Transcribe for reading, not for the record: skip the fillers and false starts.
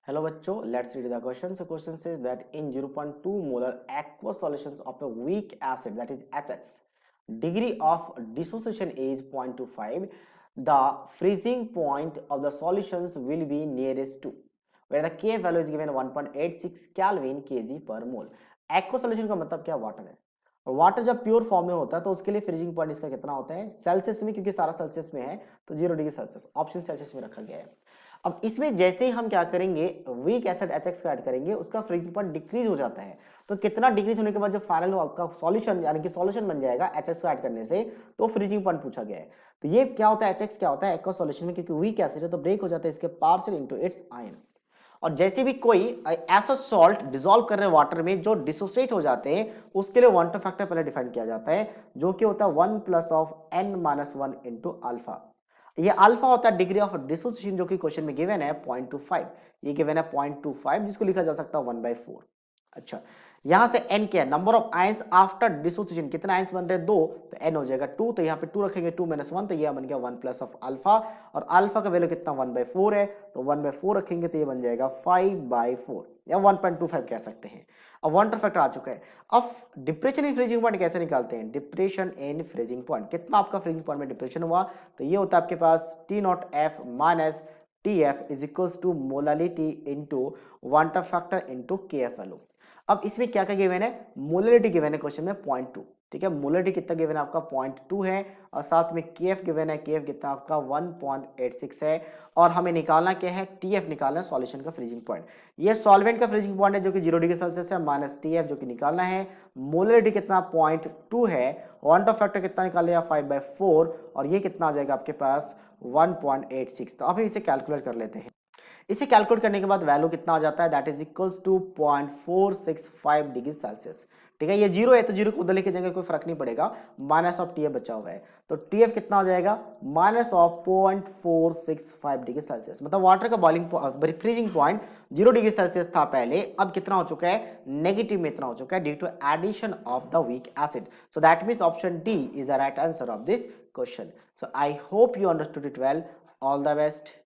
Hello बच्चों, let's read the question. So question says that in 0.2 molar aqueous solutions of a weak acid, that is HX, degree of dissociation is 0.25. The freezing point of the solutions will be nearest to, where the K value is given 1.86 Kelvin kg per mole. Aqueous solution का मतलब क्या? Water है। और water जब pure form में होता है तो उसके लिए फ्रीजिंग पॉइंट इसका कितना होता है? सेल्सियस में, क्योंकि सारा सेल्सियस में है तो 0 डिग्री सेल्सियस, ऑप्शन सेल्सियस में रखा गया है। अब इसमें जैसे ही हम क्या करेंगे, वीक एसिड HX को ऐड करेंगे, उसका फ्रीजिंग पॉइंट डिक्रीज हो जाता है। तो कितना डिक्रीज होने के बाद जो फाइनल आपका सॉल्यूशन यानी कि सॉल्यूशन बन जाएगा HX को ऐड करने से, तो फ्रीजिंग पॉइंट पूछा गया है। तो ये क्या होता है, HX क्या होता है एक्वस सॉल्यूशन में, क्योंकि वीक एसिड है तो ब्रेक हो जाता है इसके पार्शियल इनटू इट्स आयन। और जैसे भी कोई ऐसा सॉल्ट डिसॉल्व कर रहे हैं वाटर में जो डिसोसिएट हो जाते हैं, उसके लिए क्वांटम फैक्टर पहले डिफाइन किया जाता है, जो कि होता है 1 plus of n-1 into alpha. ये अल्फा होता है डिग्री ऑफ डिसोसिएशन, जो कि क्वेश्चन में गिवन है 0.25। ये गिवन है 0.25, जिसको लिखा जा सकता है 1/4। अच्छा, यहां से n क्या है? Number of ions after dissociation. कितना आयंस बन रहे हैं? 2, तो n हो जाएगा 2। तो यहाँ पे 2 रखेंगे, 2 - 1, तो ये बन गया 1 प्लस ऑफ अल्फा। और अल्फा का वैल्यू कितना? 1/4 है, तो 1/4 रखेंगे तो ये बन जाएगा 5/4 या 1.25 कह सकते हैं। अब वाटर फैक्टर आ चुका है। अब डिप्रेशन इन फ्रीजिंग पॉइंट कैसे निकालते हैं? डिप्रेशन इन फ्रीजिंग पॉइंट, कितना आपका फ्रीजिंग पॉइंट में डिप्रेशन हुआ, तो ये होता है आपके पास T0F minus TF is equals to molality into water factor into KF value. अब इसमें क्या क्या गिवन है? मोलरिटी गिवन है क्वेश्चन में 0.2। ठीक है, मोलरिटी कितना गिवन है आपका? 0.2 है। और साथ में KF गिवन है, KF कितना आपका? 1.86 है। और हमें निकालना क्या है? TF निकालना है, सॉल्यूशन का फ्रीजिंग पॉइंट। ये सॉल्वेंट का फ्रीजिंग पॉइंट है जो कि 0 डिग्री सेल्सियस है, माइनस TF जो कि निकालना है। मोलरिटी कितना? 0.2 है। क्वांटम फैक्टर कितना निकालेगा? 5/4। और ये कितना आ जाएगा आपके पास? 1.86। तो अब इसे कैलकुलेट कर लेते हैं। इसे कैलकुलेट करने के बाद वैल्यू कितना आ जाता है? That is equals to 0.465 degree Celsius. ठीक है, ये 0 है तो 0 को उधर लेके जाएंगे, कोई फर्क नहीं पड़ेगा। माइनस ऑफ TF बचा हुआ है, तो TF कितना हो जाएगा? Minus of 0.465 degree Celsius. मतलब वाटर का boiling freezing point 0 degree Celsius था पहले, अब कितना हो चुका है? नेगेटिव में इतना हो चुका है due to addition of the weak acid. So that means option D is the right answer of this question. So I hope you understood it well. All the best.